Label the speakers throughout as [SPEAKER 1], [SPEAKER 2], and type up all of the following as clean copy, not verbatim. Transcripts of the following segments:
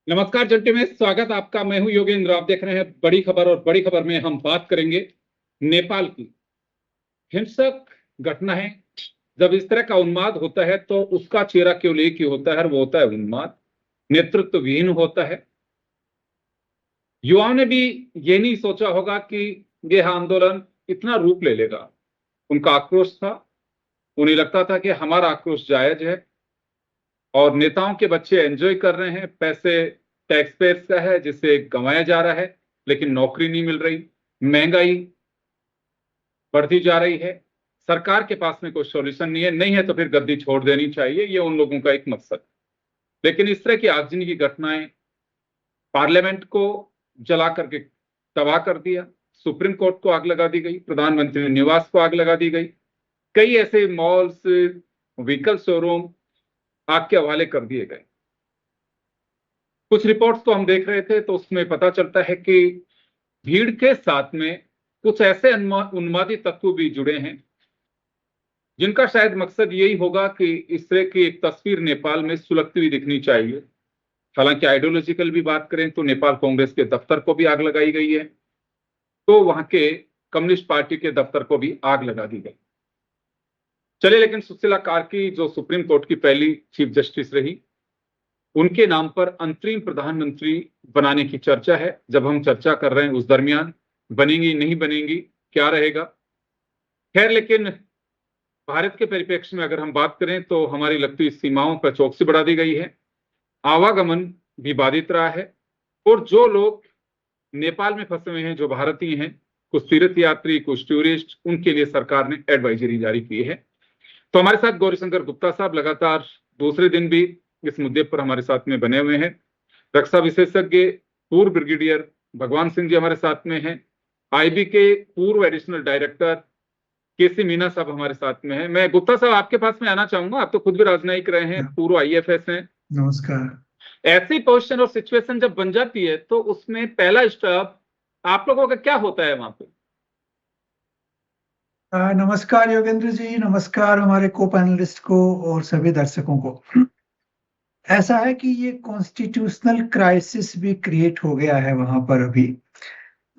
[SPEAKER 1] नमस्कार जंटे में स्वागत आपका। मैं हूं योगेंद्र। आप देख रहे हैं बड़ी खबर, और बड़ी खबर में हम बात करेंगे नेपाल की। हिंसक घटना है। जब इस तरह का उन्माद होता है तो उसका चेहरा केवल एक ही होता है, और वो होता है उन्माद, नेतृत्वहीन होता है। युवाओं ने भी ये नहीं सोचा होगा कि यह आंदोलन इतना रूप ले लेगा। उनका आक्रोश था, उन्हें लगता था कि हमारा आक्रोश जायज है और नेताओं के बच्चे एंजॉय कर रहे हैं, पैसे टैक्स पेयर्स का है जिसे गंवाया जा रहा है, लेकिन नौकरी नहीं मिल रही, महंगाई बढ़ती जा रही है, सरकार के पास में कोई सॉल्यूशन नहीं है तो फिर गद्दी छोड़ देनी चाहिए, ये उन लोगों का एक मकसद। लेकिन इस तरह की आगजनी की घटनाएं पार्लियामेंट को जला करके तबाह कर दिया, सुप्रीम कोर्ट को आग लगा दी गई, प्रधानमंत्री निवास को आग लगा दी गई, कई ऐसे मॉल्स, व्हीकल शोरूम आग के हवाले कर दिए गए। कुछ रिपोर्ट्स तो हम देख रहे थे तो उसमें पता चलता है कि भीड़ के साथ में कुछ ऐसे उन्मादी तत्व भी जुड़े हैं जिनका शायद मकसद यही होगा कि इस तरह की एक तस्वीर नेपाल में सुलगती हुई दिखनी चाहिए। हालांकि आइडियोलॉजिकल भी बात करें तो नेपाल कांग्रेस के दफ्तर को भी आग लगाई गई है, तो वहां के कम्युनिस्ट पार्टी के दफ्तर को भी आग लगा दी गई। चलिए, लेकिन सुशीला कार्की जो सुप्रीम कोर्ट की पहली चीफ जस्टिस रही, उनके नाम पर अंतरिम प्रधानमंत्री बनाने की चर्चा है। जब हम चर्चा कर रहे हैं उस दरमियान बनेंगी नहीं बनेंगी, क्या रहेगा, खैर। लेकिन भारत के परिप्रेक्ष्य में अगर हम बात करें तो हमारी लगती सीमाओं पर चौकसी बढ़ा दी गई है, आवागमन भी बाधित रहा है, और जो लोग नेपाल में फंसे हुए हैं, जो भारतीय हैं, कुछ तीर्थ यात्री, कुछ टूरिस्ट, उनके लिए सरकार ने एडवाइजरी जारी की है। तो हमारे साथ गौरीशंकर गुप्ता साहब लगातार दूसरे दिन भी इस मुद्दे पर हमारे साथ में बने हुए हैं। रक्षा विशेषज्ञ पूर्व ब्रिगेडियर भगवान सिंह जी हमारे साथ में हैं। आईबी के पूर्व एडिशनल डायरेक्टर केसी मीना साहब हमारे साथ में हैं। मैं गुप्ता साहब आपके पास में आना चाहूंगा, आप तो खुद भी राजनयिक रहे हैं, पूर्व आईएफएस हैं।
[SPEAKER 2] नमस्कार।
[SPEAKER 1] ऐसी पोजीशन और सिचुएशन जब बन जाती है तो उसमें पहला स्टेप आप लोगों का क्या होता है वहां पे?
[SPEAKER 2] नमस्कार योगेंद्र जी, नमस्कार हमारे को पैनलिस्ट को और सभी दर्शकों को। ऐसा है कि ये कॉन्स्टिट्यूशनल क्राइसिस भी क्रिएट हो गया है वहां पर। अभी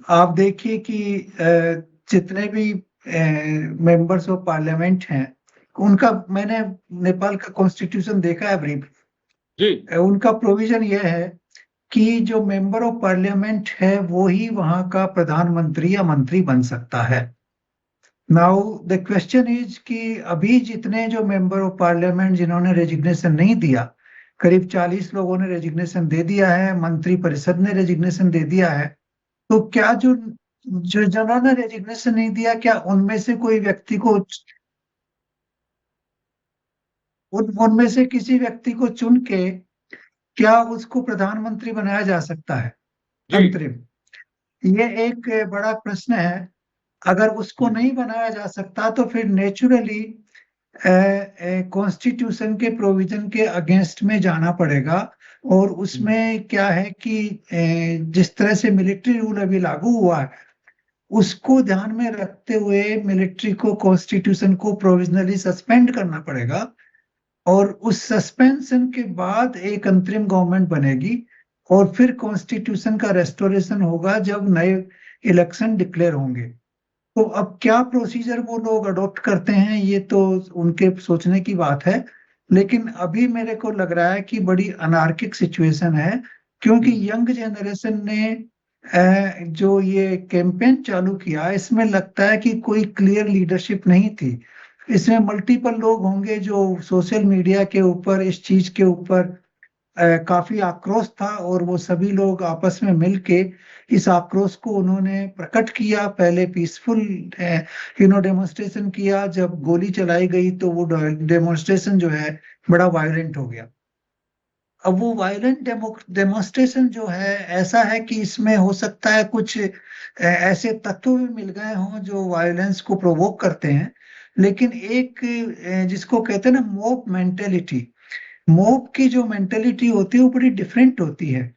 [SPEAKER 2] आप देखिए कि जितने भी मेंबर्स ऑफ पार्लियामेंट हैं, उनका, मैंने नेपाल का कॉन्स्टिट्यूशन देखा है ब्रीफ
[SPEAKER 1] जी।
[SPEAKER 2] उनका प्रोविजन यह है कि जो मेंबर ऑफ पार्लियामेंट है वो ही वहां का प्रधानमंत्री या मंत्री बन सकता है। नाउ द क्वेश्चन इज कि अभी जितने जो मेंबर ऑफ पार्लियामेंट जिन्होंने रेजिग्नेशन नहीं दिया, करीब 40 लोगों ने रेजिग्नेशन दे दिया है, मंत्री परिषद ने रेजिग्नेशन दे दिया है। तो क्या जो जो जिन्होंने रेजिग्नेशन नहीं दिया, क्या उनमें से कोई व्यक्ति को उनमें से किसी व्यक्ति को चुन के क्या उसको प्रधानमंत्री बनाया जा सकता है अंतरिम? ये एक बड़ा प्रश्न है। अगर उसको नहीं बनाया जा सकता तो फिर नेचुरली कॉन्स्टिट्यूशन के प्रोविजन के अगेंस्ट में जाना पड़ेगा। और उसमें क्या है कि जिस तरह से मिलिट्री रूल अभी लागू हुआ है, उसको ध्यान में रखते हुए मिलिट्री को, कॉन्स्टिट्यूशन को प्रोविजनली सस्पेंड करना पड़ेगा, और उस सस्पेंशन के बाद एक अंतरिम गवर्नमेंट बनेगी, और फिर कॉन्स्टिट्यूशन का रेस्टोरेशन होगा जब नए इलेक्शन डिक्लेयर होंगे। तो अब क्या प्रोसीजर वो लोग अडॉप्ट करते हैं, ये तो उनके सोचने की बात है। लेकिन अभी मेरे को लग रहा है कि बड़ी अनार्किक सिचुएशन है, क्योंकि यंग जनरेशन ने जो ये कैंपेन चालू किया, इसमें लगता है कि कोई क्लियर लीडरशिप नहीं थी। इसमें मल्टीपल लोग होंगे जो सोशल मीडिया के ऊपर, इस चीज के ऊपर काफी आक्रोश था, और वो सभी लोग आपस में मिलके इस आक्रोश को उन्होंने प्रकट किया। पहले पीसफुल डेमोन्स्ट्रेशन किया, जब गोली चलाई गई तो वो डेमोन्स्ट्रेशन जो है बड़ा वायलेंट हो गया। अब वो वायलेंट डेमोन्स्ट्रेशन जो है, ऐसा है कि इसमें हो सकता है कुछ ऐसे तत्व भी मिल गए हों जो वायलेंस को प्रोवोक करते हैं। लेकिन एक जिसको कहते हैं ना मॉब मेंटेलिटी, मॉब की जो मेंटेलिटी होती है वो बड़ी डिफरेंट होती है।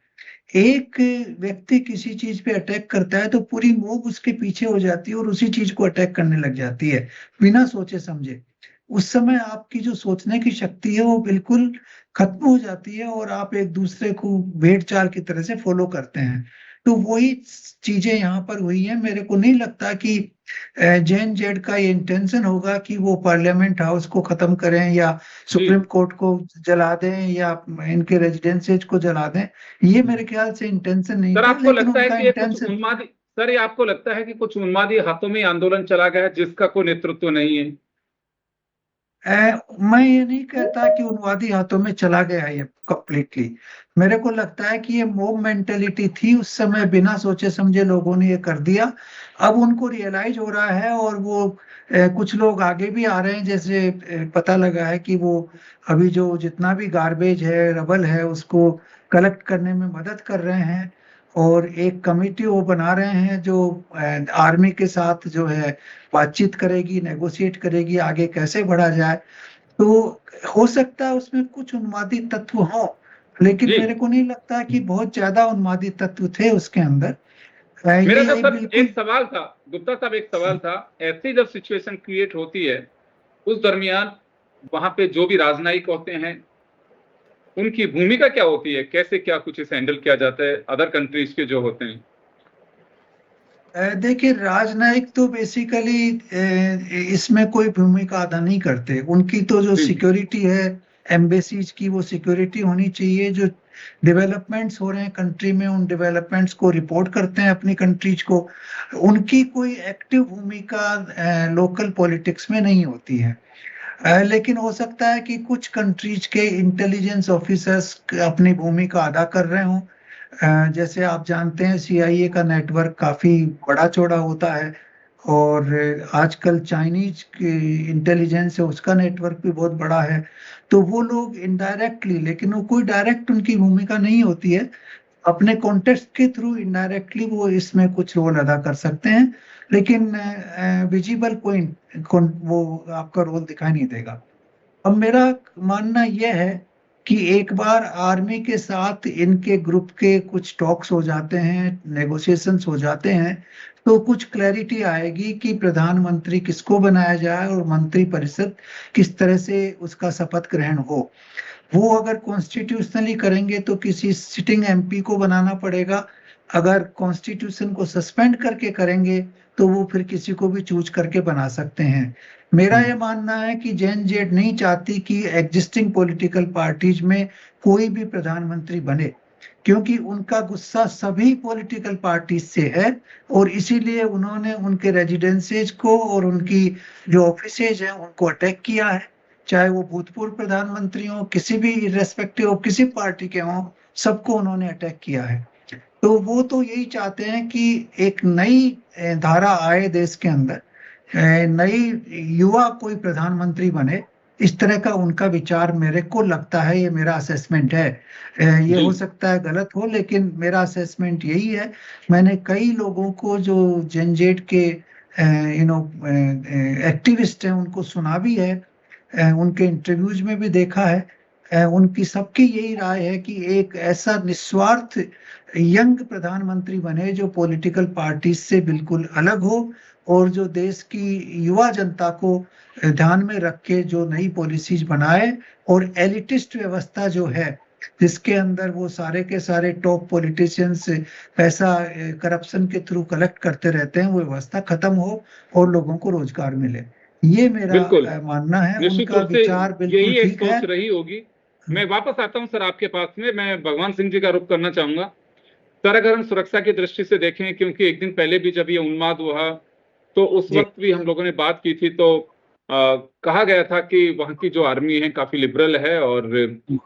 [SPEAKER 2] एक व्यक्ति किसी चीज पे अटैक करता है तो पूरी मॉब उसके पीछे हो जाती है और उसी चीज को अटैक करने लग जाती है बिना सोचे समझे। उस समय आपकी जो सोचने की शक्ति है वो बिल्कुल खत्म हो जाती है और आप एक दूसरे को भेड़ चाल की तरह से फॉलो करते हैं। तो वही चीजें यहाँ पर हुई हैं। मेरे को नहीं लगता कि JNZ का ये इंटेंशन होगा कि वो पार्लियामेंट हाउस को खत्म करें या
[SPEAKER 1] जी
[SPEAKER 2] सुप्रीम कोर्ट को जला दें या इनके रेजिडेंसेज को जला दें। ये मेरे ख्याल से इंटेंशन नहीं
[SPEAKER 1] सर,
[SPEAKER 2] था,
[SPEAKER 1] आपको
[SPEAKER 2] लेकिन
[SPEAKER 1] लगता है
[SPEAKER 2] उनका
[SPEAKER 1] कि ये कुछ
[SPEAKER 2] इंटेंशन,
[SPEAKER 1] उन्मादी सर, ये आपको लगता है कि कुछ उन्मादी हाथों में आंदोलन चला गया जिसका कोई नेतृत्व नहीं है?
[SPEAKER 2] मैं ये नहीं कहता कि उन्मादी हाथों में चला गया ये कंप्लीटली। मेरे को लगता है कि ये मॉब मेंटेलिटी थी उस समय, बिना सोचे समझे लोगों ने ये कर दिया। अब उनको रियलाइज हो रहा है और वो कुछ लोग आगे भी आ रहे हैं। जैसे पता लगा है कि वो अभी जो जितना भी गार्बेज है, रबल है, उसको कलेक्ट करने में मदद कर रहे हैं और एक कमेटी वो बना रहे हैं जो आर्मी के साथ जो है बातचीत करेगी, नेगोशिएट करेगी आगे कैसे बढ़ा जाए। तो हो सकता है उसमें कुछ उन्मादी तत्व हो, लेकिन
[SPEAKER 1] जी,
[SPEAKER 2] मेरे को नहीं लगता कि बहुत ज्यादा उन्मादी तत्व थे उसके अंदर।
[SPEAKER 1] मेरा तो
[SPEAKER 2] ये
[SPEAKER 1] सर
[SPEAKER 2] बिल्कुल।
[SPEAKER 1] एक सवाल था, गुप्ता साहब, एक सवाल था। ऐसी जब सिचुएशन क्रिएट होती है उस दरमियान वहां पे जो भी राजनयिक होते हैं उनकी भूमिका क्या होती है, कैसे क्या कुछ इसे हैंडल किया जाता है अदर कंट्रीज के जो होते हैं?
[SPEAKER 2] देखिए, राजनयिक तो बेसिकली इसमें कोई भूमिका अदा नहीं करते। उनकी तो जो
[SPEAKER 1] जी
[SPEAKER 2] सिक्योरिटी है एम्बेसीज की, वो सिक्योरिटी होनी चाहिए। जो डेवलपमेंट्स हो रहे हैं कंट्री में, उन डेवलपमेंट्स को रिपोर्ट करते हैं अपनी कंट्रीज को। उनकी कोई एक्टिव भूमिका लोकल पॉलिटिक्स में नहीं होती है। लेकिन हो सकता है कि कुछ कंट्रीज के इंटेलिजेंस ऑफिसर्स अपनी भूमिका अदा कर रहे हों। जैसे आप जानते हैं CIA का नेटवर्क काफी बड़ा चौड़ा होता है और आजकल चाइनीज इंटेलिजेंस है, उसका नेटवर्क भी बहुत बड़ा है। तो वो लोग इनडायरेक्टली, लेकिन वो कोई डायरेक्ट उनकी भूमिका नहीं होती है, अपने कॉन्टेक्स्ट के थ्रू इनडायरेक्टली वो इसमें कुछ रोल अदा कर सकते हैं। लेकिन विजिबल पॉइंट वो आपका रोल दिखाई नहीं देगा। अब मेरा मानना यह है कि एक बार आर्मी के साथ इनके ग्रुप के कुछ टॉक्स हो जाते हैं, नेगोशिएशंस हो जाते हैं, तो कुछ क्लैरिटी आएगी कि प्रधानमंत्री किसको बनाया जाए और मंत्री परिषद किस तरह से उसका शपथ ग्रहण हो। वो अगर कॉन्स्टिट्यूशनली करेंगे तो किसी सिटिंग MP को बनाना पड़ेगा। अगर कॉन्स्टिट्यूशन को सस्पेंड करके करेंगे तो वो फिर किसी को भी चूज करके बना सकते हैं। मेरा ये मानना है कि JNZ नहीं चाहती कि एग्जिस्टिंग पॉलिटिकल पार्टीज में कोई भी प्रधानमंत्री बने, क्योंकि उनका गुस्सा सभी पॉलिटिकल पार्टीज से है और इसीलिए उन्होंने उनके रेजिडेंसेज को और उनकी जो ऑफिसेज हैं उनको अटैक किया है। चाहे वो भूतपूर्व प्रधानमंत्री हो, किसी भी इरेस्पेक्टिव ऑफ किसी पार्टी के हों, सबको उन्होंने अटैक किया है। तो वो तो यही चाहते हैं कि एक नई धारा आए देश के अंदर, नई युवा कोई प्रधानमंत्री बने। इस तरह का उनका विचार मेरे को लगता है, ये मेरा असेसमेंट है। ये
[SPEAKER 1] जी
[SPEAKER 2] हो सकता है गलत हो, लेकिन मेरा असेसमेंट यही है। मैंने कई लोगों को जो JNZ के एक्टिविस्ट हैं उनको सुना भी है, उनके इंटरव्यूज में भी देखा है। उनकी सबकी यही राय है कि एक ऐसा निस्वार्थ यंग प्रधानमंत्री बने जो पॉलिटिकल पार्टी से बिल्कुल अलग हो और जो देश की युवा जनता को ध्यान में रख के जो नई पॉलिसीज बनाए, और एलिटिस्ट व्यवस्था जो है जिसके अंदर वो सारे के सारे टॉप पॉलिटिशियंस पैसा करप्शन के थ्रू कलेक्ट करते रहते हैं, वो व्यवस्था खत्म हो और लोगों को रोजगार मिले। ये मेरा
[SPEAKER 1] बिल्कुल,
[SPEAKER 2] मानना है।
[SPEAKER 1] निश्चित
[SPEAKER 2] उनका
[SPEAKER 1] रूप से
[SPEAKER 2] विचार बिल्कुल
[SPEAKER 1] यही एक
[SPEAKER 2] ठीक है।
[SPEAKER 1] सोच रही होगी। मैं वापस आता हूं सर आपके पास में, मैं भगवान सिंह जी का रुख करना चाहूंगा। सर, अगर हम सुरक्षा की दृष्टि से देखें, क्योंकि एक दिन पहले भी जब ये उन्माद हुआ तो उस
[SPEAKER 3] जी
[SPEAKER 1] वक्त भी हम लोगों ने बात की थी, तो कहा गया था कि वहाँ की जो आर्मी है काफी लिबरल है और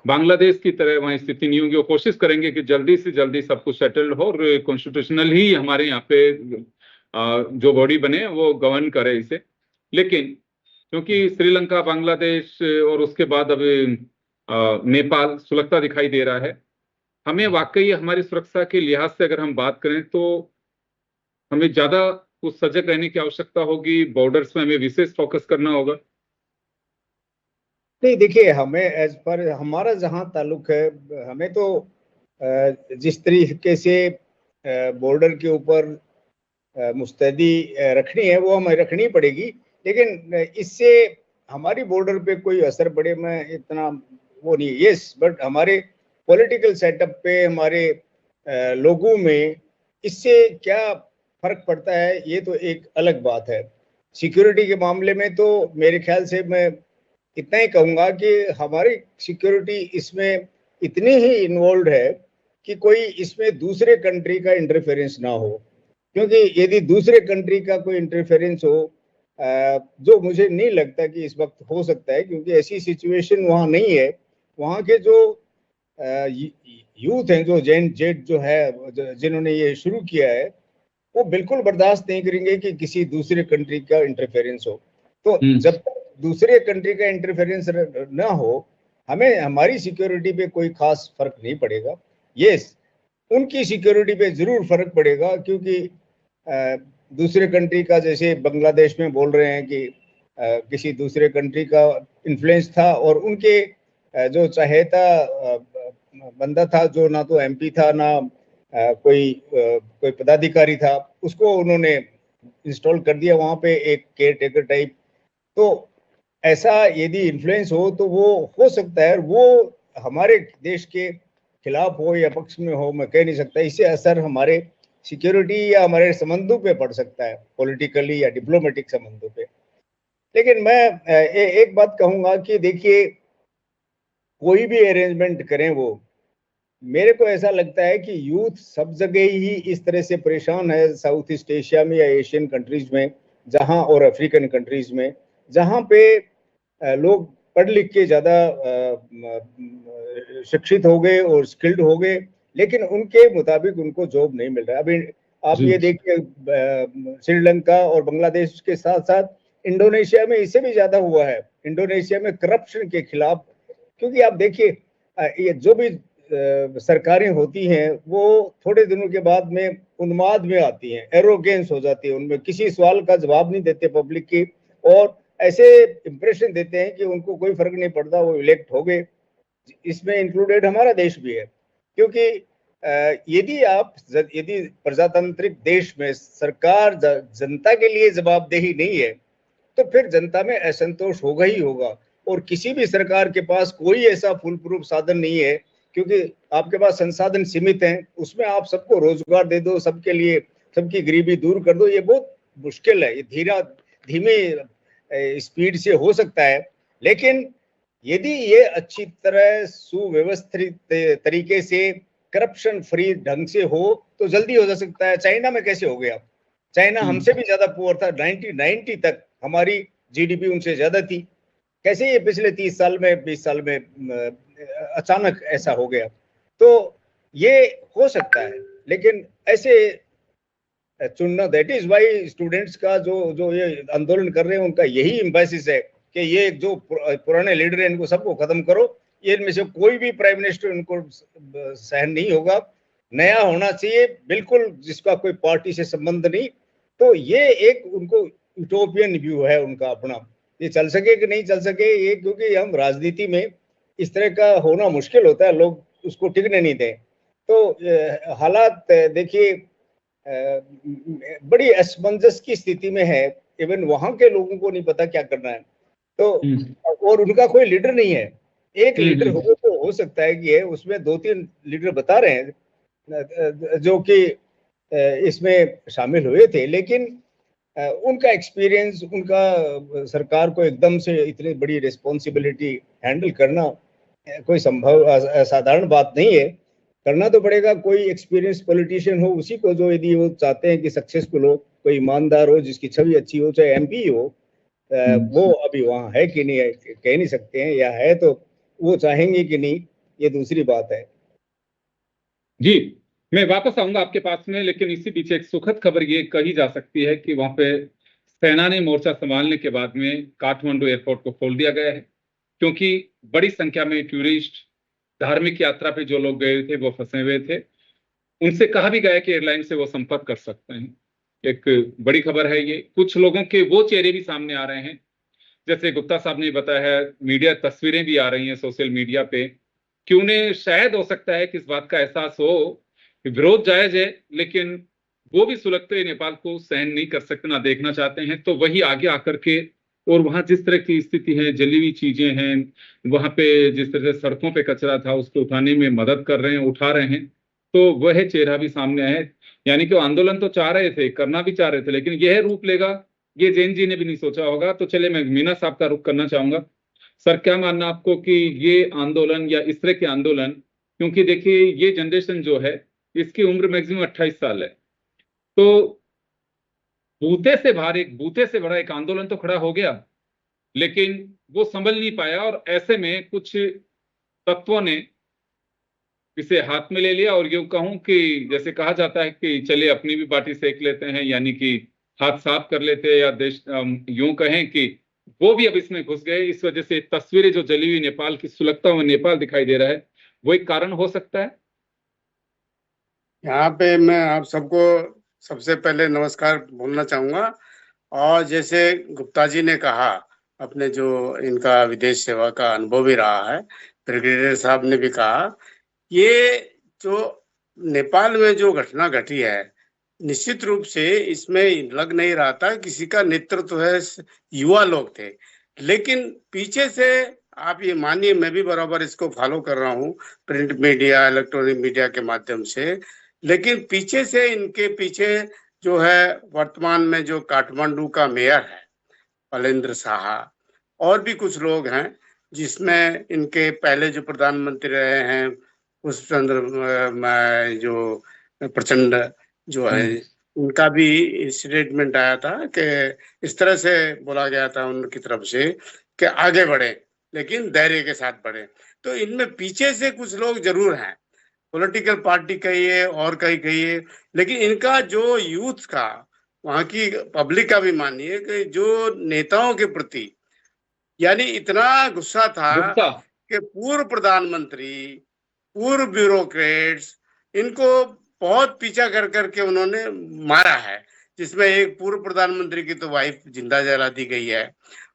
[SPEAKER 1] बांग्लादेश की तरह वहाँ स्थिति नहीं होगी, वो कोशिश करेंगे कि जल्दी से जल्दी सब कुछ सेटल्ड हो और कॉन्स्टिट्यूशनल ही हमारे यहाँ पे जो बॉडी बने वो गवर्न करे इसे। लेकिन क्योंकि श्रीलंका, बांग्लादेश और उसके बाद अब नेपाल सुलगता दिखाई दे रहा है, हमें वाकई हमारी सुरक्षा के लिहाज से अगर हम बात करें तो हमें ज्यादा कुछ सजग रहने की आवश्यकता होगी, बॉर्डर्स में हमें विशेष फोकस करना होगा।
[SPEAKER 3] नहीं, देखिए, हमें एज पर हमारा जहाँ ताल्लुक है, हमें तो जिस तरीके से बॉर्डर के ऊपर मुस्तैदी रखनी है वो हमें रखनी पड़ेगी। लेकिन इससे हमारी बॉर्डर पे कोई असर पड़े मैं इतना वो नहीं, यस, बट हमारे पॉलिटिकल सेटअप पे, हमारे लोगों में इससे क्या फर्क पड़ता है, ये तो एक अलग बात है। सिक्योरिटी के मामले में तो मेरे ख्याल से मैं इतना ही कहूंगा कि हमारी सिक्योरिटी इसमें इतनी ही इन्वॉल्व है कि कोई इसमें दूसरे कंट्री का इंटरफेरेंस ना हो, क्योंकि यदि दूसरे कंट्री का कोई इंटरफेरेंस हो, जो मुझे नहीं लगता कि इस वक्त हो सकता है, क्योंकि ऐसी सिचुएशन वहाँ नहीं है। वहाँ के जो यूथ हैं, जो जेन जेट जो है, जिन्होंने ये शुरू किया है, वो बिल्कुल बर्दाश्त नहीं करेंगे कि किसी दूसरे कंट्री का इंटरफेरेंस हो। तो जब तक दूसरे कंट्री का इंटरफेरेंस ना हो, हमें हमारी सिक्योरिटी पे कोई खास फर्क नहीं पड़ेगा। यस, उनकी सिक्योरिटी पे जरूर फर्क पड़ेगा, क्योंकि दूसरे कंट्री का, जैसे बांग्लादेश में बोल रहे हैं कि किसी दूसरे कंट्री का इन्फ्लुएंस था, और उनके जो चहेता बंदा था, जो ना तो एमपी था ना कोई पदाधिकारी था, उसको उन्होंने इंस्टॉल कर दिया वहां पे, एक केयर टेकर टाइप। तो ऐसा यदि इन्फ्लुएंस हो तो वो हो सकता है, वो हमारे देश के खिलाफ हो या पक्ष में हो, मैं कह नहीं सकता। इससे असर हमारे सिक्योरिटी या हमारे संबंधों पे पड़ सकता है, पॉलिटिकली या डिप्लोमेटिक संबंधों पे। लेकिन मैं एक बात कहूंगा कि देखिए, कोई भी अरेंजमेंट करें, वो मेरे को ऐसा लगता है कि यूथ सब जगह ही इस तरह से परेशान है, साउथ ईस्ट एशिया में या एशियन कंट्रीज में, जहां, और अफ्रीकन कंट्रीज में, जहां पे लोग पढ़ लिख के ज्यादा शिक्षित हो गए और स्किल्ड हो गए, लेकिन उनके मुताबिक उनको जॉब नहीं मिल रहा है। अभी आप ये देखिए, श्रीलंका और बांग्लादेश के साथ साथ इंडोनेशिया में इससे भी ज्यादा हुआ है। इंडोनेशिया में करप्शन के खिलाफ, क्योंकि आप देखिए, ये जो भी सरकारें होती हैं, वो थोड़े दिनों के बाद में उन्माद में आती हैं, एरोगेंस हो जाती है, उनमें किसी सवाल का जवाब नहीं देते पब्लिक की, और ऐसे इंप्रेशन देते हैं कि उनको कोई फर्क नहीं पड़ता, वो इलेक्ट हो गए। इसमें इंक्लूडेड हमारा देश भी है, क्योंकि यदि प्रजातांत्रिक देश में सरकार जनता के लिए जवाबदेही नहीं है, तो फिर जनता में असंतोष होगा ही होगा। और किसी भी सरकार के पास कोई ऐसा फुल प्रूफ साधन नहीं है, क्योंकि आपके पास संसाधन सीमित हैं, उसमें आप सबको रोजगार दे दो, सबके लिए सबकी गरीबी दूर कर दो, ये बहुत मुश्किल है। ये धीमे स्पीड से हो सकता है, लेकिन यदि ये अच्छी तरह सुव्यवस्थित तरीके से करप्शन फ्री ढंग से हो तो जल्दी हो जा सकता है। चाइना में कैसे हो गया? चाइना हमसे भी ज्यादा पुअर था, 1990 तक हमारी जीडीपी उनसे ज्यादा थी। कैसे ये पिछले 30 साल में 20 साल में अचानक ऐसा हो गया? तो ये हो सकता है, लेकिन ऐसे चुनना, दैट इज वाई स्टूडेंट्स का जो ये आंदोलन कर रहे हैं, उनका यही एम्फेसिस है कि ये जो पुराने लीडर हैं, इनको सबको खत्म करो। ये इनमें से कोई भी प्राइम मिनिस्टर इनको सहन नहीं होगा, नया होना चाहिए बिल्कुल, जिसका कोई पार्टी से संबंध नहीं। तो ये एक उनको यूटोपियन व्यू है उनका अपना। ये चल सके कि नहीं चल सके, ये क्योंकि हम राजनीति में इस तरह का होना मुश्किल होता है, लोग उसको टिकने नहीं दें। तो हालात देखिए बड़ी असमंजस की स्थिति में है। इवन वहां के लोगों को नहीं पता क्या करना है, तो और उनका कोई लीडर नहीं है। एक लीडर हो तो हो सकता है कि उसमें 2-3 लीडर बता रहे हैं जो कि इसमें शामिल हुए थे, लेकिन उनका एक्सपीरियंस, उनका सरकार को एकदम से इतनी बड़ी रिस्पॉन्सिबिलिटी हैंडल करना कोई संभव साधारण बात नहीं है। करना तो पड़ेगा, कोई एक्सपीरियंस पॉलिटिशियन हो उसी को, जो यदि वो चाहते हैं कि सक्सेसफुल हो, कोई ईमानदार हो, जिसकी छवि अच्छी हो, चाहे एमपी हो। वो अभी वहां है कि नहीं है कह नहीं सकते हैं, या है तो वो चाहेंगे कि नहीं, ये दूसरी बात है।
[SPEAKER 1] जी, मैं वापस आऊंगा आपके पास में, लेकिन इसी बीच एक सुखद खबर ये कही जा सकती है कि वहां पे सेना ने मोर्चा संभालने के बाद में काठमांडू एयरपोर्ट को खोल दिया गया है, क्योंकि बड़ी संख्या में टूरिस्ट, धार्मिक यात्रा पे जो लोग गए थे वो फंसे हुए थे। उनसे कहा भी गया कि एयरलाइन से वो संपर्क कर सकते हैं। एक बड़ी खबर है ये। कुछ लोगों के वो चेहरे भी सामने आ रहे हैं, जैसे गुप्ता साहब ने बताया है, मीडिया तस्वीरें भी आ रही हैं सोशल मीडिया पे, कि उन्हें शायद हो सकता है कि इस बात का एहसास हो कि विरोध जायज है, लेकिन वो भी सुलगते नेपाल को सहन नहीं कर सकते, ना देखना चाहते हैं, तो वही आगे आकर के और वहां जिस तरह की स्थिति है, जली हुई चीजें हैं, वहां पे जिस तरह से सड़कों पे कचरा था उसको उठाने में मदद कर रहे हैं, उठा रहे हैं, तो वह चेहरा भी सामने आया है। यानी कि वो आंदोलन तो चाह रहे थे, करना भी चाह रहे थे, लेकिन यह रूप लेगा, ये जैन जी ने भी नहीं सोचा होगा। तो चले, मैं मीना साहब का रुख करना चाहूंगा। सर, क्या मानना आपको कि ये आंदोलन या इस तरह के आंदोलन, क्योंकि देखिए ये जनरेशन जो है इसकी उम्र मैक्सिमम 28 साल है, तो बूते से बड़ा एक आंदोलन तो खड़ा हो गया, लेकिन वो संभल नहीं पाया, और ऐसे में कुछ तत्वों ने इसे हाथ में ले लिया, और यूं कहूं कि जैसे कहा जाता है कि चलिए अपनी भी बाटी सेक लेते हैं, यानी कि हाथ साफ कर लेते हैं, या देश यूं कहें कि वो भी अब इसमें घुस गए। इस वजह से तस्वीरें जो जली हुई नेपाल की, सुलगता हुआ नेपाल दिखाई दे रहा है, वो एक कारण हो सकता है।
[SPEAKER 4] यहाँ पे मैं आप सबको सबसे पहले नमस्कार बोलना चाहूंगा। और जैसे गुप्ता जी ने कहा, अपने जो इनका विदेश सेवा का अनुभव भी रहा है, ब्रिगेडियर साहब ने भी कहा, ये जो नेपाल में जो घटना घटी है, निश्चित रूप से इसमें लग नहीं रहा था किसी का नेतृत्व है, युवा लोग थे। लेकिन पीछे से आप ये मानिए, मैं भी बराबर इसको फॉलो कर रहा हूँ प्रिंट मीडिया, इलेक्ट्रॉनिक मीडिया के माध्यम से, लेकिन पीछे से इनके पीछे जो है वर्तमान में जो काठमांडू का मेयर है पलेंद्र साहा, और भी कुछ लोग हैं, जिसमें इनके पहले जो प्रधानमंत्री रहे हैं पुष्पचंद्र जो प्रचंड जो है, उनका भी स्टेटमेंट आया था कि इस तरह से बोला गया था उनकी तरफ से कि आगे बढ़े, लेकिन धैर्य के साथ बढ़े। तो इनमें पीछे से कुछ लोग जरूर हैं, पॉलिटिकल पार्टी कहिए और कहिए, लेकिन इनका जो यूथ का, वहां की पब्लिक का भी मानिए कि जो नेताओं के प्रति यानी इतना गुस्सा था कि पूर्व प्रधानमंत्री, पूर्व ब्यूरोक्रेट्स, इनको बहुत पीछा कर करके उन्होंने मारा है, जिसमें एक पूर्व प्रधानमंत्री की तो वाइफ जिंदा जला दी गई है,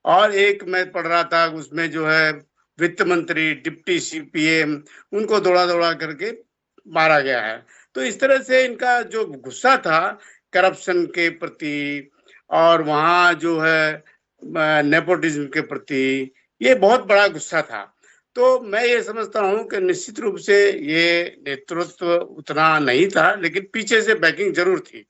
[SPEAKER 4] और एक मैं पढ़ रहा था उसमें जो है वित्त मंत्री, डिप्टी सीपीएम, उनको दौड़ा दौड़ा करके मारा गया है। तो इस तरह से इनका जो गुस्सा था करप्शन के प्रति, और वहाँ जो है नेपोटिज्म के प्रति, ये बहुत बड़ा गुस्सा था। तो मैं ये समझता हूँ कि निश्चित रूप से ये नेतृत्व उतना नहीं था, लेकिन पीछे से बैकिंग जरूर थी।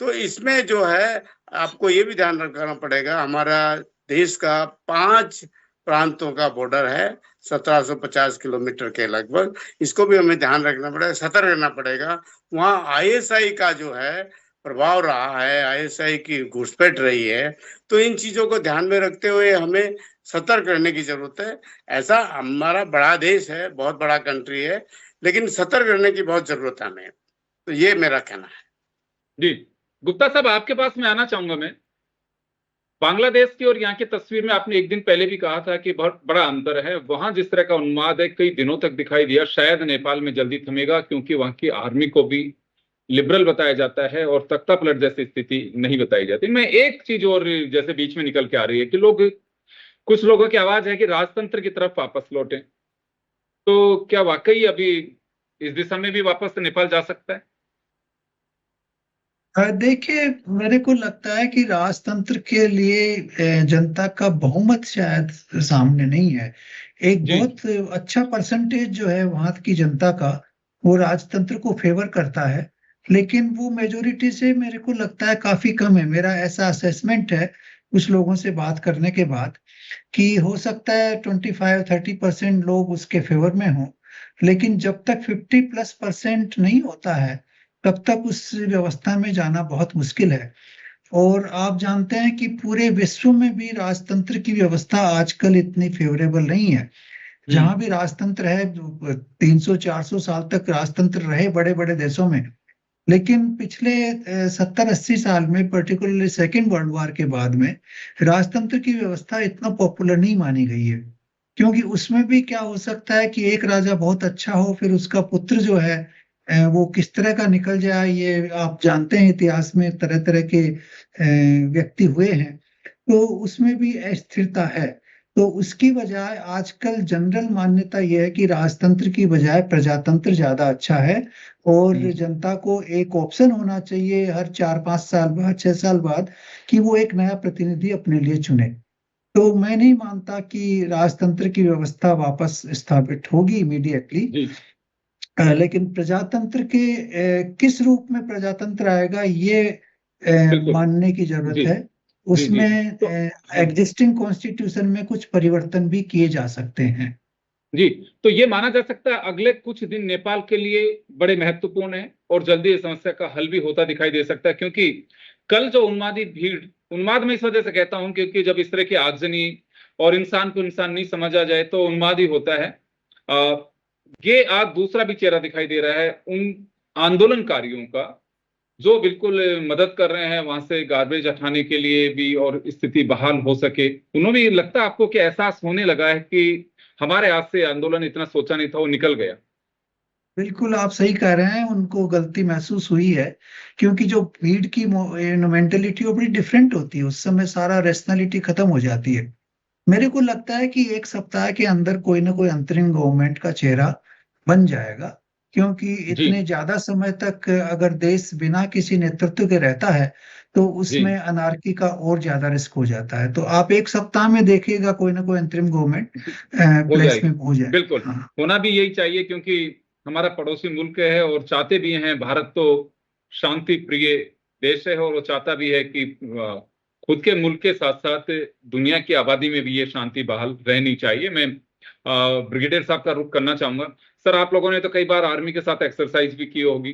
[SPEAKER 4] तो इसमें जो है आपको ये भी ध्यान रखना पड़ेगा, हमारा देश का 5 प्रांतों का बॉर्डर है, 1750 किलोमीटर के लगभग। इसको भी हमें ध्यान रखना पड़ेगा, सतर्क रहना पड़ेगा। वहाँ आईएसआई का जो है प्रभाव रहा है, आईएसआई की घुसपैठ रही है, तो इन चीजों को ध्यान में रखते हुए हमें सतर्क रहने की जरूरत है। ऐसा हमारा बड़ा देश है, बहुत बड़ा कंट्री है, लेकिन सतर्क रहने की बहुत जरूरत है हमें। तो ये मेरा कहना है।
[SPEAKER 1] जी गुप्ता साहब, आपके पास में आना चाहूंगा मैं। बांग्लादेश की और यहाँ की तस्वीर में आपने एक दिन पहले भी कहा था कि बहुत बड़ा अंतर है। वहां जिस तरह का उन्माद है कई दिनों तक दिखाई दिया, शायद नेपाल में जल्दी थमेगा, क्योंकि वहां की आर्मी को भी लिबरल बताया जाता है और तख्ता पलट जैसी स्थिति नहीं बताई जाती। मैं एक चीज और जैसे बीच में निकल के आ रही है कि कुछ लोगों की आवाज है कि राजतंत्र की तरफ वापस लौटे, तो क्या वाकई अभी इस दिशा में भी वापस नेपाल जा सकता है?
[SPEAKER 2] देखिए, मेरे को लगता है कि राजतंत्र के लिए जनता का बहुमत शायद सामने नहीं है। एक बहुत अच्छा परसेंटेज जो है वहां की जनता का, वो राजतंत्र को फेवर करता है, लेकिन वो मेजोरिटी से मेरे को लगता है काफी कम है। मेरा ऐसा असेसमेंट है कुछ लोगों से बात करने के बाद, कि हो सकता है 25-30% लोग उसके फेवर में हों, लेकिन जब तक 50+% नहीं होता है तब तक उस व्यवस्था में जाना बहुत मुश्किल है। और आप जानते हैं कि पूरे विश्व में भी राजतंत्र की व्यवस्था आजकल इतनी फेवरेबल नहीं है। जहां भी राजतंत्र है, 300-400 साल तक राजतंत्र रहे बड़े बड़े देशों में, लेकिन पिछले 70-80 साल में, पर्टिकुलरली सेकेंड वर्ल्ड वॉर के बाद में, राजतंत्र की व्यवस्था इतना पॉपुलर नहीं मानी गई है। क्योंकि उसमें भी क्या हो सकता है कि एक राजा बहुत अच्छा हो, फिर उसका पुत्र जो है वो किस तरह का निकल जाए, ये आप जानते हैं, इतिहास में तरह तरह के व्यक्ति हुए हैं, तो उसमें भी अस्थिरता है। तो उसकी बजाय आजकल जनरल मान्यता यह है कि राजतंत्र की बजाय प्रजातंत्र ज्यादा अच्छा है, और जनता को एक ऑप्शन होना चाहिए हर 4-5 साल बाद, 6 साल बाद, कि वो एक नया प्रतिनिधि अपने लिए चुने। तो मैं नहीं मानता कि राजतंत्र की व्यवस्था वापस स्थापित होगी इमीडिएटली।
[SPEAKER 1] जी
[SPEAKER 2] लेकिन प्रजातंत्र के किस रूप में प्रजातंत्र आएगा ये
[SPEAKER 1] बिल्कुल।
[SPEAKER 2] मानने की जरूरत
[SPEAKER 1] जी
[SPEAKER 2] है।
[SPEAKER 1] जी जी।
[SPEAKER 2] उसमें
[SPEAKER 1] तो
[SPEAKER 2] एग्जिस्टिंग कॉन्स्टिट्यूशन में कुछ परिवर्तन भी किए जा सकते हैं।
[SPEAKER 1] जी, तो ये माना जा सकता है अगले कुछ दिन नेपाल के लिए बड़े महत्वपूर्ण है और जल्दी इस समस्या का हल भी होता दिखाई दे सकता है, क्योंकि कल जो उन्मादी भीड़, उन्माद मैं इस वजह से कहता हूं क्योंकि जब इस तरह की आगजनी और इंसान को इंसान नहीं समझा जाए तो उन्माद ही होता है। ये आज दूसरा भी चेहरा दिखाई दे रहा है उन आंदोलनकारियों का जो बिल्कुल मदद कर रहे हैं वहां से गार्बेज हटाने के लिए भी और स्थिति बहाल हो सके। उन्होंने भी लगता है आपको कि एहसास होने लगा है कि हमारे हाथ से आंदोलन इतना सोचा नहीं था, वो निकल गया।
[SPEAKER 2] बिल्कुल आप सही कह रहे हैं, उनको गलती महसूस हुई है, क्योंकि जो भीड़ की मेंटेलिटी वो बड़ी डिफरेंट होती है, उस समय सारा रेशनैलिटी खत्म हो जाती है। मेरे को लगता है कि एक सप्ताह के अंदर कोई ना कोई अंतरिम गवर्नमेंट का चेहरा बन जाएगा, क्योंकि
[SPEAKER 1] जी
[SPEAKER 2] इतने ज्यादा समय तक अगर देश बिना किसी नेतृत्व के रहता है तो
[SPEAKER 1] जी
[SPEAKER 2] उसमें अनार्की का और ज्यादा रिस्क हो जाता है। तो आप एक सप्ताह में देखिएगा कोई ना कोई अंतरिम गवर्नमेंट
[SPEAKER 1] हो
[SPEAKER 2] प्लेस
[SPEAKER 1] जाएगी।
[SPEAKER 2] में हो जाए।
[SPEAKER 1] बिल्कुल
[SPEAKER 2] हाँ,
[SPEAKER 1] होना भी यही चाहिए, क्योंकि हमारा पड़ोसी मुल्क है और चाहते भी हैं, भारत तो शांति प्रिय देश है और वो चाहता भी है कि खुद के मुल्क के साथ साथ दुनिया की आबादी में भी ये शांति बहाल रहनी चाहिए। मैं ब्रिगेडियर साहब का रुख करना चाहूंगा। सर, आप लोगों ने तो कई बार आर्मी के साथ एक्सरसाइज भी की होगी।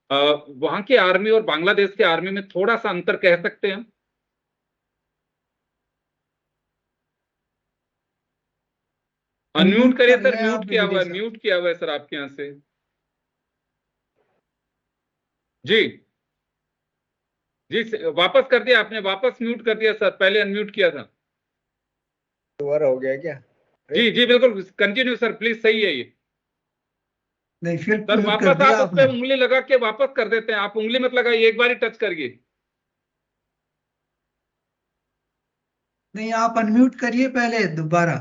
[SPEAKER 1] वहां की आर्मी और बांग्लादेश के आर्मी में थोड़ा सा अंतर कह सकते हैं हम? अनम्यूट
[SPEAKER 2] अनम्यूट
[SPEAKER 1] करिए
[SPEAKER 2] कर
[SPEAKER 1] सर,
[SPEAKER 2] लें आप ब्रिगेडियर साहब।
[SPEAKER 1] म्यूट किया हुआ है सर आपके यहाँ से। जी जी वापस कर दिया आपने, वापस म्यूट कर दिया सर, पहले अनम्यूट किया था।
[SPEAKER 3] दोबारा हो गया क्या?
[SPEAKER 1] जी जी बिल्कुल कंटिन्यू सर, प्लीज, सही है ये।
[SPEAKER 2] नहीं, फिर
[SPEAKER 1] सर
[SPEAKER 2] म्यूट कर
[SPEAKER 1] वापस
[SPEAKER 2] दिया
[SPEAKER 1] आप उस
[SPEAKER 2] आपने।
[SPEAKER 1] पर उंगली लगा के वापस कर देते हैं, आप उंगली मत लगाइए, एक बार ही टच करिए।
[SPEAKER 2] नहीं, आप अनम्यूट करिए पहले दोबारा।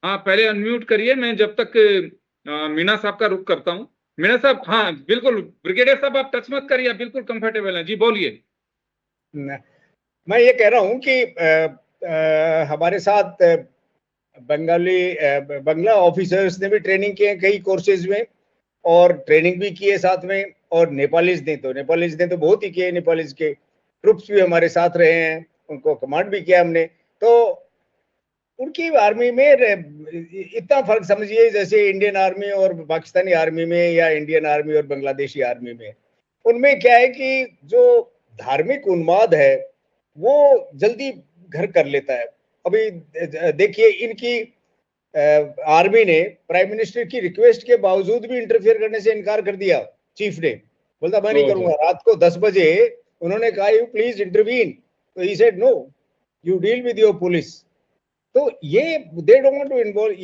[SPEAKER 1] हाँ पहले अनम्यूट करिए, मैं जब तक मीणा साहब का रुख करता हूँ। मीणा साहब, हाँ बिल्कुल, ब्रिगेडियर साहब आप टच मत करिए, आप बिल्कुल कंफर्टेबल हैं, जी बोलिए।
[SPEAKER 3] मैं ये कह रहा हूं कि हमारे साथ बंगला ऑफिसर्स ने भी ट्रेनिंग की है कई कोर्सेज में, और ट्रेनिंग भी की है साथ में, और नेपालीज ने तो बहुत ही किए। नेपालीज के ट्रुप्स भी हमारे साथ रहे हैं, उनको कमांड भी किया हमने। तो उनकी आर्मी में इतना फर्क समझिए जैसे इंडियन आर्मी और पाकिस्तानी आर्मी में, या इंडियन आर्मी और बांग्लादेशी आर्मी में। उनमें क्या है कि जो धार्मिक उन्माद है वो जल्दी घर कर लेता है। अभी देखिए, इनकी आर्मी ने प्राइम मिनिस्टर की रिक्वेस्ट के बावजूद भी इंटरफेयर करने से इनकार कर दिया। चीफ ने बोलता मैं नहीं करूंगा। रात को 10 बजे उन्होंने कहा यू प्लीज इंटरवीन, तो he said no, you deal with your police. तो ये they don't want to involve.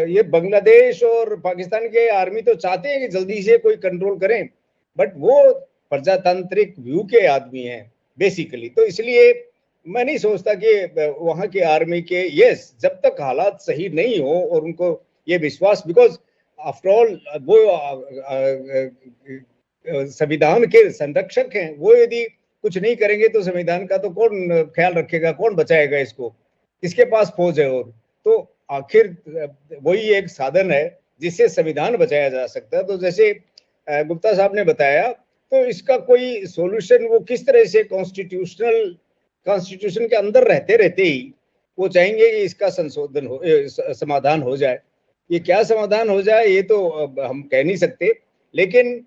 [SPEAKER 3] ये बांग्लादेश और पाकिस्तान के आर्मी तो चाहते हैं कि जल्दी से कोई कंट्रोल करें, बट वो प्रजातांत्रिक व्यू के आदमी हैं बेसिकली। तो इसलिए मैं नहीं सोचता कि वहां की आर्मी के, यस, जब तक हालात सही नहीं हो और उनको ये विश्वास, बिकॉज आफ्टर ऑल वो संविधान के संरक्षक हैं, वो यदि कुछ नहीं करेंगे तो संविधान का तो कौन ख्याल रखेगा, कौन बचाएगा इसको, किसके पास फौज है? और तो आखिर वही एक साधन है जिससे संविधान बचाया जा सकता है। तो जैसे गुप्ता साहब ने बताया, तो इसका कोई सॉल्यूशन वो किस तरह से कॉन्स्टिट्यूशन के अंदर रहते रहते ही वो चाहेंगे कि इसका संशोधन हो, समाधान हो जाए। ये क्या समाधान हो जाए ये तो हम कह नहीं सकते, लेकिन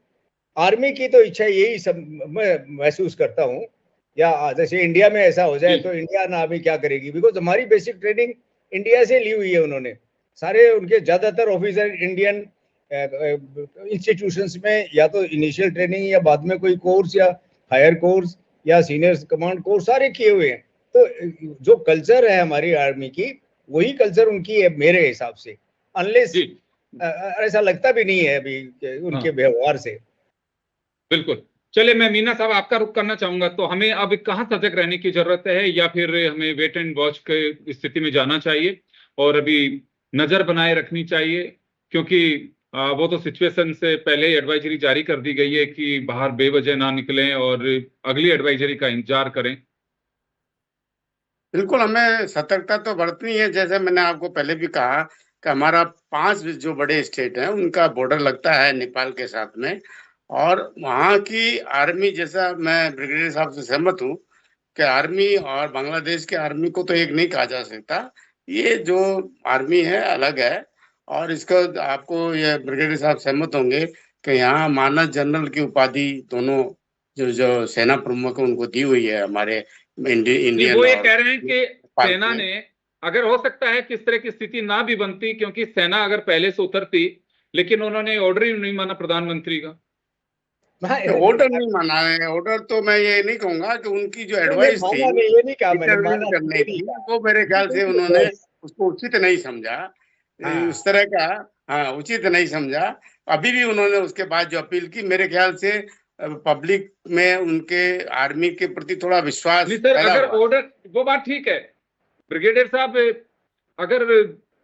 [SPEAKER 3] आर्मी की तो इच्छा यही सब मैं महसूस करता हूँ। या जैसे इंडिया में ऐसा हो जाए तो इंडियन आर्मी क्या करेगी, बिकॉज हमारी बेसिक ट्रेनिंग इंडिया से ली हुई है उन्होंने। सारे उनके ज्यादातर ऑफिसर इंडियन इंस्टीट्यूशंस में या तो इनिशियल ट्रेनिंग या बाद में कोई कोर्स या हायर कोर्स या सीनियर कमांड कोर्स सारे किए हुए हैं। तो जो कल्चर है हमारी आर्मी की, वही कल्चर उनकी है मेरे हिसाब से, अनलेस ऐसा लगता भी नहीं है अभी उनके व्यवहार से।
[SPEAKER 1] बिल्कुल। चलिए, मैं मीना साहब आपका रुख करना चाहूंगा। तो हमें अब कहाँ सजग रहने की जरूरत है, या फिर हमें वेट एंड वॉच के स्थिति में जाना चाहिए और अभी नजर बनाए रखनी चाहिए? क्योंकि वो तो सिचुएशन से पहले ही एडवाइजरी जारी कर दी गई है कि बाहर बेवजह ना निकलें और अगली एडवाइजरी का इंतजार करें।
[SPEAKER 4] बिल्कुल हमें सतर्कता तो बरतनी है। जैसे मैंने आपको पहले भी कहा कि हमारा 5 जो बड़े स्टेट हैं उनका बॉर्डर लगता है नेपाल के साथ में, और वहाँ की आर्मी, जैसा मैं ब्रिगेडियर साहब से सहमत हूँ कि आर्मी और बांग्लादेश के आर्मी को तो एक नहीं कहा जा सकता। ये जो आर्मी है अलग है, और इसका आपको ये ब्रिगेडियर साहब सहमत होंगे कि यहाँ मानद जनरल की उपाधि दोनों जो जो सेना प्रमुख है उनको दी हुई है हमारे
[SPEAKER 1] नहीं,
[SPEAKER 4] इंडियन
[SPEAKER 1] वो ये
[SPEAKER 4] और
[SPEAKER 1] कह रहे हैं कि
[SPEAKER 4] नेपाल
[SPEAKER 1] सेना
[SPEAKER 4] में।
[SPEAKER 1] ने, अगर हो सकता है कि इस तरह की स्थिति ना भी बनती, क्योंकि सेना अगर पहले से उतरती, लेकिन उन्होंने ऑर्डर ही नहीं माना प्रधानमंत्री का।
[SPEAKER 4] ऑर्डर नहीं माना है। ऑर्डर तो मैं ये नहीं कहूंगा कि उनकी जो एडवाइस थी
[SPEAKER 3] माना नहीं, ये नहीं कहा मैंने,
[SPEAKER 4] इंटरव्यू
[SPEAKER 3] माना
[SPEAKER 4] करने
[SPEAKER 3] ये नहीं
[SPEAKER 4] की,
[SPEAKER 3] कहा।
[SPEAKER 4] वो मेरे ख्याल से उन्होंने उसको उचित नहीं समझा।
[SPEAKER 3] हाँ।
[SPEAKER 4] उस तरह का, हाँ, उचित नहीं समझा। अभी भी उन्होंने उसके बाद जो अपील की, मेरे ख्याल से पब्लिक में उनके आर्मी के प्रति थोड़ा विश्वास
[SPEAKER 1] नहीं सर,
[SPEAKER 4] पैदा
[SPEAKER 1] अगर
[SPEAKER 4] हुआ।
[SPEAKER 1] ऑर्डर, वो बात ठीक है ब्रिगेडियर साहब, अगर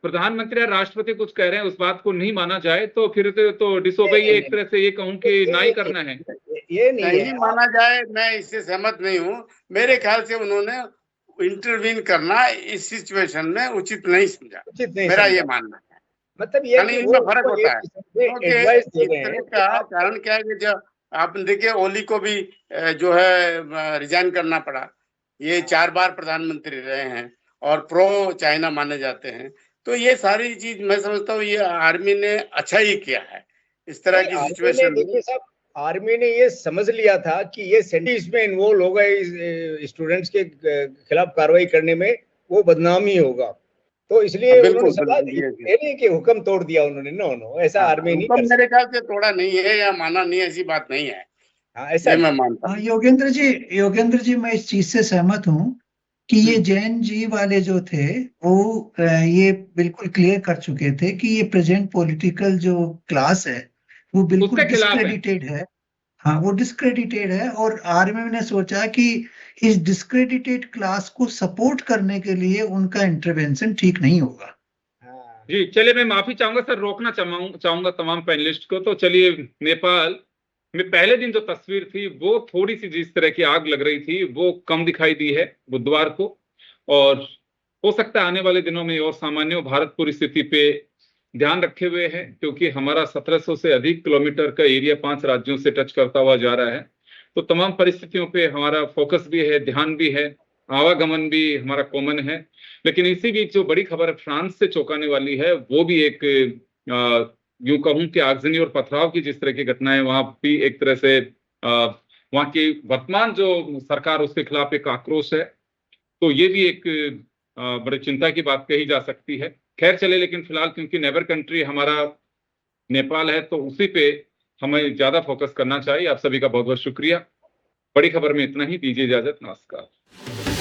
[SPEAKER 1] प्रधानमंत्री या राष्ट्रपति कुछ कह रहे हैं उस बात को नहीं माना जाए तो फिर तो डिसोबे,
[SPEAKER 3] नहीं,
[SPEAKER 1] एक तरह से ये कहूं कि ना ही करना है।
[SPEAKER 3] ये नहीं
[SPEAKER 4] नहीं
[SPEAKER 3] है।
[SPEAKER 4] माना जाए, मैं इससे सहमत नहीं हूँ। मेरे ख्याल से उन्होंने इंटरवीन करना इस सिचुएशन में उचित नहीं समझा,
[SPEAKER 3] उचित नहीं
[SPEAKER 4] मेरा ये
[SPEAKER 3] समझा।
[SPEAKER 4] मानना है।
[SPEAKER 3] मतलब ये
[SPEAKER 4] यानी
[SPEAKER 3] कि
[SPEAKER 4] इनमें
[SPEAKER 3] वो
[SPEAKER 4] फर्क होता है, क्योंकि
[SPEAKER 3] एडवाइस दे
[SPEAKER 4] इस
[SPEAKER 3] रहे
[SPEAKER 4] तरह
[SPEAKER 3] हैं कि
[SPEAKER 4] का
[SPEAKER 3] आप
[SPEAKER 4] कारण क्या है कि जब आप देखिए ओली को भी जो है रिजाइन करना पड़ा। ये 4 बार प्रधानमंत्री रहे हैं और प्रो चाइना माने जाते हैं। तो ये सारी चीज मैं समझता हूँ ये आर्मी ने अच्छा ही किया है इस तरह
[SPEAKER 3] नहीं,
[SPEAKER 4] की
[SPEAKER 3] आर्मी ने,
[SPEAKER 4] सिचुएशन में।
[SPEAKER 3] देखिए साहब, आर्मी ने ये समझ लिया था कि ये सेंटिस में इन्वॉल्व होगा, इस स्टूडेंट्स के खिलाफ कार्रवाई करने में वो बदनाम ही होगा, तो इसलिए उन्होंने
[SPEAKER 4] बिल्कुल
[SPEAKER 3] सलाह
[SPEAKER 4] बिल्कुल
[SPEAKER 3] दी।
[SPEAKER 4] ये
[SPEAKER 3] ये नहीं कि हुक्म तोड़ दिया उन्होंने, नो, ऐसा
[SPEAKER 4] हाँ,
[SPEAKER 3] आर्मी नहीं
[SPEAKER 4] हुक्म
[SPEAKER 3] कर
[SPEAKER 4] मेरे
[SPEAKER 3] सकता।
[SPEAKER 4] ख्याल से थोड़ा नहीं है या माना नहीं है, ऐसी बात नहीं है।
[SPEAKER 3] हाँ, ऐसा
[SPEAKER 4] ये मैं
[SPEAKER 3] नहीं।
[SPEAKER 4] मानता हूँ।
[SPEAKER 2] योगेंद्र जी, मैं इस चीज से सहमत हूँ कि ये जैन जी वाले जो थे वो ये बिल्कुल क्लियर कर चुके थे कि ये प्रेजेंट पॉलिटिकल जो क्लास है वो बिल्कुल
[SPEAKER 1] उसके खिलाफ है।
[SPEAKER 2] डिस्क्रेडिटेड है। हाँ, वो डिस्क्रेडिटेड है, और आर्मी ने सोचा कि इस डिस्क्रेडिटेड क्लास को सपोर्ट करने के लिए उनका इंटरवेंशन ठीक नहीं होगा।
[SPEAKER 3] हाँ।
[SPEAKER 1] जी चलिए, मैं माफी चाहूंगा सर, रोकना चाहूंगा तमाम पैनलिस्ट को। तो चलिए, नेपाल में पहले दिन जो तस्वीर थी वो थोड़ी सी जिस तरह की आग लग रही थी वो कम दिखाई दी है बुधवार को, और हो सकता है आने वाले दिनों में और सामान्य हो। भारत पूरी स्थिति पे ध्यान रखे हुए है, क्योंकि हमारा 1700 से अधिक किलोमीटर का एरिया 5 राज्यों से टच करता हुआ जा रहा है। तो तमाम परिस्थितियों पे हमारा फोकस भी है, ध्यान भी है, आवागमन भी हमारा कॉमन है। लेकिन इसी बीच जो बड़ी खबर फ्रांस से चौंकाने वाली है वो भी एक, यूं कहूं कि आगजनी और पथराव की जिस तरह की घटनाएं, वहां भी एक तरह से वहां की वर्तमान जो सरकार उसके खिलाफ एक आक्रोश है। तो ये भी एक बड़ी चिंता की बात कही जा सकती है। खैर चले, लेकिन फिलहाल क्योंकि नेबर कंट्री हमारा नेपाल है तो उसी पे हमें ज्यादा फोकस करना चाहिए। आप सभी का बहुत बहुत शुक्रिया। बड़ी खबर में इतना ही, दीजिए इजाजत, नमस्कार।